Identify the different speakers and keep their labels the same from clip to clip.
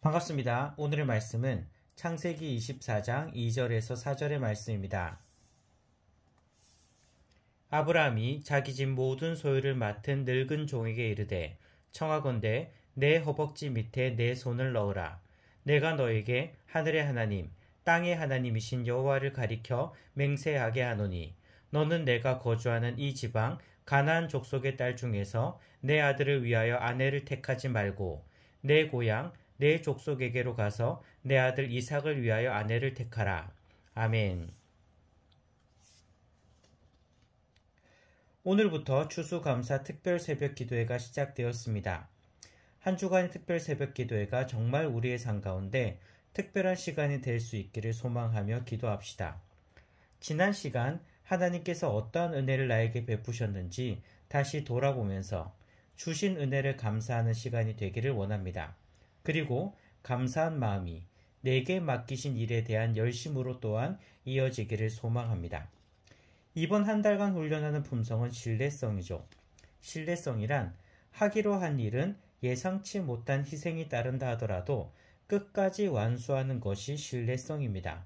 Speaker 1: 반갑습니다. 오늘의 말씀은 창세기 24장 2절에서 4절의 말씀입니다. 아브라함이 자기 집 모든 소유를 맡은 늙은 종에게 이르되 청하건대 내 허벅지 밑에 내 손을 넣으라. 내가 너에게 하늘의 하나님 땅의 하나님이신 여호와를 가리켜 맹세하게 하노니 너는 내가 거주하는 이 지방 가나안 족속의 딸 중에서 내 아들을 위하여 아내를 택하지 말고 내 고향 내 족속에게로 가서 내 아들 이삭을 위하여 아내를 택하라. 아멘. 오늘부터 추수감사 특별 새벽 기도회가 시작되었습니다. 한 주간의 특별 새벽 기도회가 정말 우리의 삶 가운데 특별한 시간이 될 수 있기를 소망하며 기도합시다. 지난 시간 하나님께서 어떠한 은혜를 나에게 베푸셨는지 다시 돌아보면서 주신 은혜를 감사하는 시간이 되기를 원합니다. 그리고 감사한 마음이 내게 맡기신 일에 대한 열심으로 또한 이어지기를 소망합니다. 이번 한 달간 훈련하는 품성은 신뢰성이죠. 신뢰성이란 하기로 한 일은 예상치 못한 희생이 따른다 하더라도 끝까지 완수하는 것이 신뢰성입니다.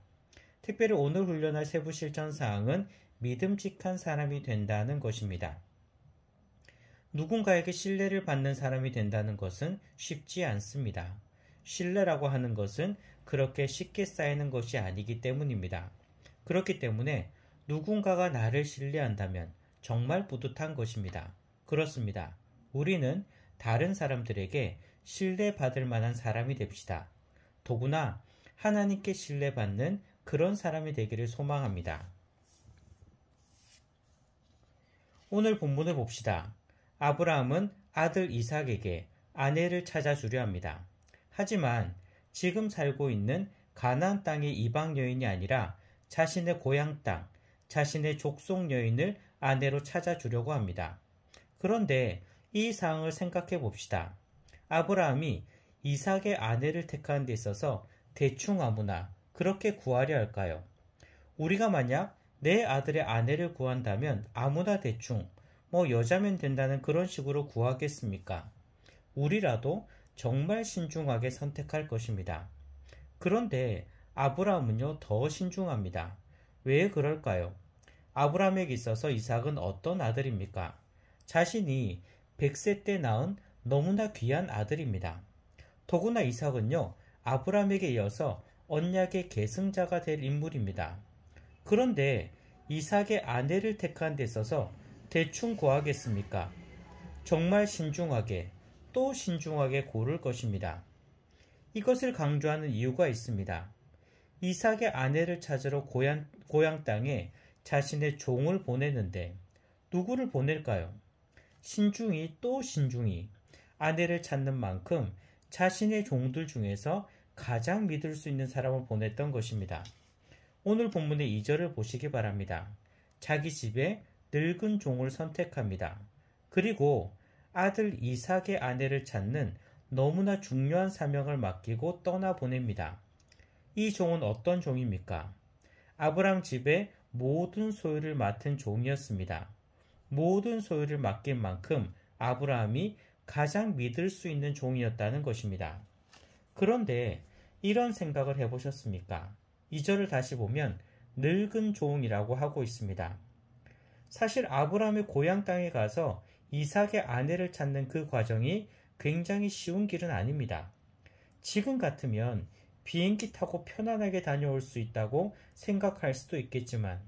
Speaker 1: 특별히 오늘 훈련할 세부 실천 사항은 믿음직한 사람이 된다는 것입니다. 누군가에게 신뢰를 받는 사람이 된다는 것은 쉽지 않습니다. 신뢰라고 하는 것은 그렇게 쉽게 쌓이는 것이 아니기 때문입니다. 그렇기 때문에 누군가가 나를 신뢰한다면 정말 뿌듯한 것입니다. 그렇습니다. 우리는 다른 사람들에게 신뢰받을 만한 사람이 됩시다. 더구나 하나님께 신뢰받는 그런 사람이 되기를 소망합니다. 오늘 본문을 봅시다. 아브라함은 아들 이삭에게 아내를 찾아주려 합니다. 하지만 지금 살고 있는 가나안 땅의 이방 여인이 아니라 자신의 고향 땅, 자신의 족속 여인을 아내로 찾아주려고 합니다. 그런데 이 사항을 생각해 봅시다. 아브라함이 이삭의 아내를 택하는 데 있어서 대충 아무나 그렇게 구하려 할까요? 우리가 만약 내 아들의 아내를 구한다면 아무나 대충 여자면 된다는 그런 식으로 구하겠습니까? 우리라도 정말 신중하게 선택할 것입니다. 그런데 아브라함은요, 더 신중합니다. 왜 그럴까요? 아브라함에게 있어서 이삭은 어떤 아들입니까? 자신이 100세 때 낳은 너무나 귀한 아들입니다. 더구나 이삭은요, 아브라함에게 이어서 언약의 계승자가 될 인물입니다. 그런데 이삭의 아내를 택한 데 있어서 대충 구하겠습니까? 정말 신중하게 또 신중하게 고를 것입니다. 이것을 강조하는 이유가 있습니다. 이삭의 아내를 찾으러 고향 땅에 자신의 종을 보내는데 누구를 보낼까요? 신중히 또 신중히 아내를 찾는 만큼 자신의 종들 중에서 가장 믿을 수 있는 사람을 보냈던 것입니다. 오늘 본문의 2절을 보시기 바랍니다. 자기 집에 늙은 종을 선택합니다. 그리고 아들 이삭의 아내를 찾는 너무나 중요한 사명을 맡기고 떠나보냅니다. 이 종은 어떤 종입니까? 아브라함 집의 모든 소유를 맡은 종이었습니다. 모든 소유를 맡긴 만큼 아브라함이 가장 믿을 수 있는 종이었다는 것입니다. 그런데 이런 생각을 해보셨습니까? 2절을 다시 보면 늙은 종이라고 하고 있습니다. 사실 아브라함의 고향 땅에 가서 이삭의 아내를 찾는 그 과정이 굉장히 쉬운 길은 아닙니다. 지금 같으면 비행기 타고 편안하게 다녀올 수 있다고 생각할 수도 있겠지만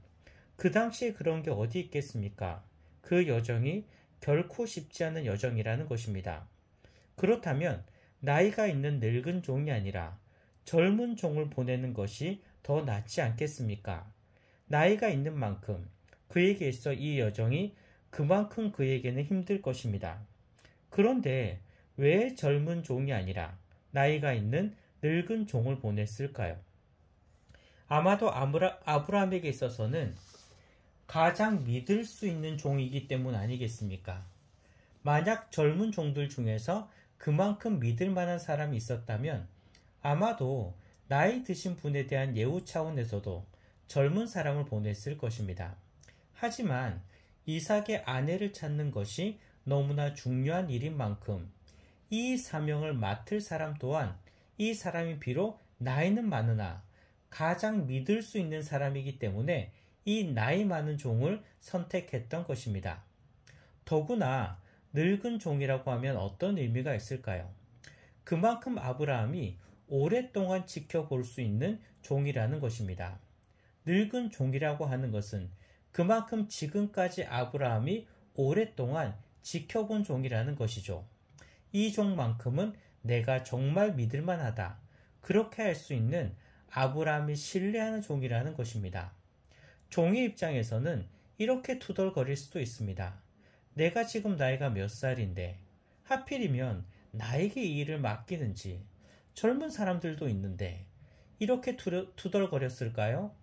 Speaker 1: 그 당시에 그런 게 어디 있겠습니까? 그 여정이 결코 쉽지 않은 여정이라는 것입니다. 그렇다면 나이가 있는 늙은 종이 아니라 젊은 종을 보내는 것이 더 낫지 않겠습니까? 나이가 있는 만큼 그에게 있어 이 여정이 그만큼 그에게는 힘들 것입니다. 그런데 왜 젊은 종이 아니라 나이가 있는 늙은 종을 보냈을까요? 아마도 아브라함에게 있어서는 가장 믿을 수 있는 종이기 때문 아니겠습니까? 만약 젊은 종들 중에서 그만큼 믿을 만한 사람이 있었다면 아마도 나이 드신 분에 대한 예우 차원에서도 젊은 사람을 보냈을 것입니다. 하지만 이삭의 아내를 찾는 것이 너무나 중요한 일인 만큼 이 사명을 맡을 사람 또한 이 사람이 비록 나이는 많으나 가장 믿을 수 있는 사람이기 때문에 이 나이 많은 종을 선택했던 것입니다. 더구나 늙은 종이라고 하면 어떤 의미가 있을까요? 그만큼 아브라함이 오랫동안 지켜볼 수 있는 종이라는 것입니다. 늙은 종이라고 하는 것은 그만큼 지금까지 아브라함이 오랫동안 지켜본 종이라는 것이죠. 이 종만큼은 내가 정말 믿을만하다. 그렇게 할 수 있는 아브라함이 신뢰하는 종이라는 것입니다. 종의 입장에서는 이렇게 투덜거릴 수도 있습니다. 내가 지금 나이가 몇 살인데 하필이면 나에게 이 일을 맡기는지 젊은 사람들도 있는데 이렇게 투덜거렸을까요?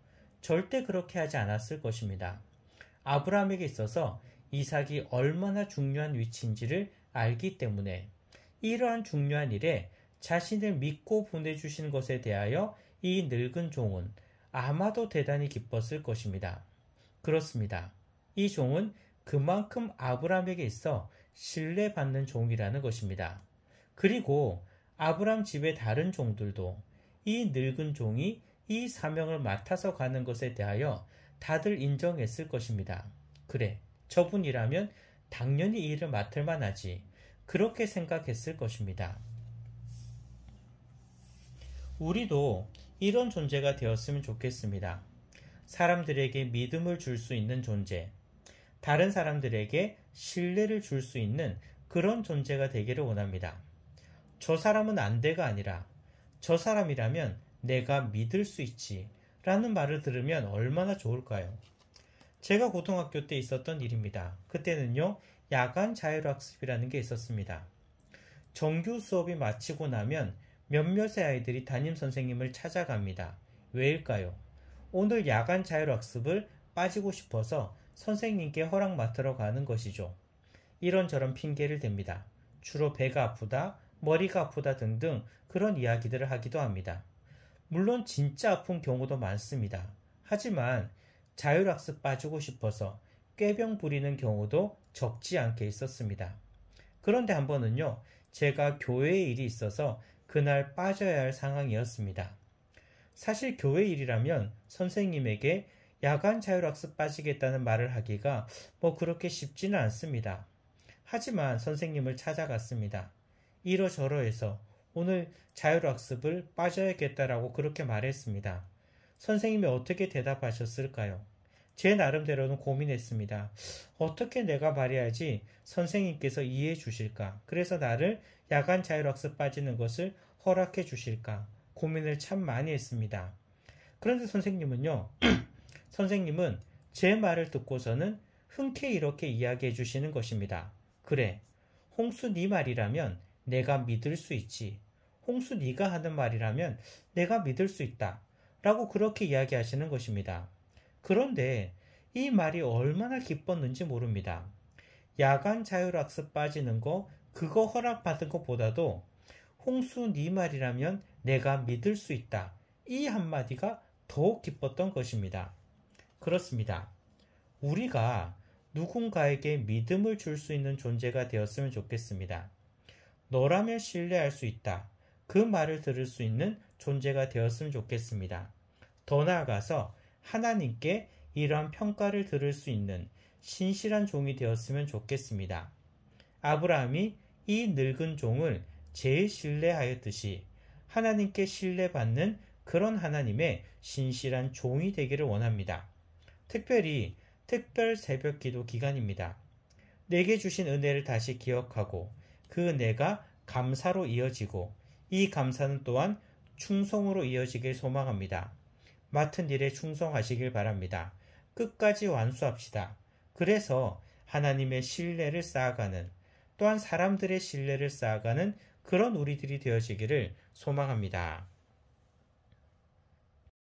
Speaker 1: 절대 그렇게 하지 않았을 것입니다. 아브라함에게 있어서 이삭이 얼마나 중요한 위치인지를 알기 때문에 이러한 중요한 일에 자신을 믿고 보내주신 것에 대하여 이 늙은 종은 아마도 대단히 기뻤을 것입니다. 그렇습니다. 이 종은 그만큼 아브라함에게 있어 신뢰받는 종이라는 것입니다. 그리고 아브라함 집의 다른 종들도 이 늙은 종이 이 사명을 맡아서 가는 것에 대하여 다들 인정했을 것입니다. 그래, 저분이라면 당연히 이 일을 맡을 만하지. 그렇게 생각했을 것입니다. 우리도 이런 존재가 되었으면 좋겠습니다. 사람들에게 믿음을 줄 수 있는 존재, 다른 사람들에게 신뢰를 줄 수 있는 그런 존재가 되기를 원합니다. 저 사람은 안 돼가 아니라 저 사람이라면 내가 믿을 수 있지 라는 말을 들으면 얼마나 좋을까요? 제가 고등학교 때 있었던 일입니다. 그때는요, 야간 자율학습이라는 게 있었습니다. 정규 수업이 마치고 나면 몇몇의 아이들이 담임 선생님을 찾아갑니다. 왜일까요? 오늘 야간 자율학습을 빠지고 싶어서 선생님께 허락 맡으러 가는 것이죠. 이런저런 핑계를 댑니다. 주로 배가 아프다, 머리가 아프다 등등 그런 이야기들을 하기도 합니다. 물론 진짜 아픈 경우도 많습니다. 하지만 자율학습 빠지고 싶어서 꾀병 부리는 경우도 적지 않게 있었습니다. 그런데 한 번은요, 제가 교회에 일이 있어서 그날 빠져야 할 상황이었습니다. 사실 교회 일이라면 선생님에게 야간 자율학습 빠지겠다는 말을 하기가 그렇게 쉽지는 않습니다. 하지만 선생님을 찾아갔습니다. 이러저러해서 오늘 자율학습을 빠져야겠다라고 그렇게 말했습니다. 선생님이 어떻게 대답하셨을까요? 제 나름대로는 고민했습니다. 어떻게 내가 말해야지 선생님께서 이해해 주실까? 그래서 나를 야간 자율학습 빠지는 것을 허락해 주실까? 고민을 참 많이 했습니다. 그런데 선생님은요, 선생님은 제 말을 듣고서는 흔쾌히 이렇게 이야기해 주시는 것입니다. 그래, 홍수 네 말이라면 내가 믿을 수 있지. 홍수 네가 하는 말이라면 내가 믿을 수 있다. 라고 그렇게 이야기하시는 것입니다. 그런데 이 말이 얼마나 기뻤는지 모릅니다. 야간 자율학습 빠지는 거 그거 허락받은 것보다도 홍수 네 말이라면 내가 믿을 수 있다. 이 한마디가 더욱 기뻤던 것입니다. 그렇습니다. 우리가 누군가에게 믿음을 줄 수 있는 존재가 되었으면 좋겠습니다. 너라면 신뢰할 수 있다. 그 말을 들을 수 있는 존재가 되었으면 좋겠습니다. 더 나아가서 하나님께 이러한 평가를 들을 수 있는 신실한 종이 되었으면 좋겠습니다. 아브라함이 이 늙은 종을 제일 신뢰하였듯이 하나님께 신뢰받는 그런 하나님의 신실한 종이 되기를 원합니다. 특별히 특별 새벽 기도 기간입니다. 내게 주신 은혜를 다시 기억하고 그 은혜가 감사로 이어지고 이 감사는 또한 충성으로 이어지길 소망합니다. 맡은 일에 충성하시길 바랍니다. 끝까지 완수합시다. 그래서 하나님의 신뢰를 쌓아가는, 또한 사람들의 신뢰를 쌓아가는 그런 우리들이 되어지기를 소망합니다.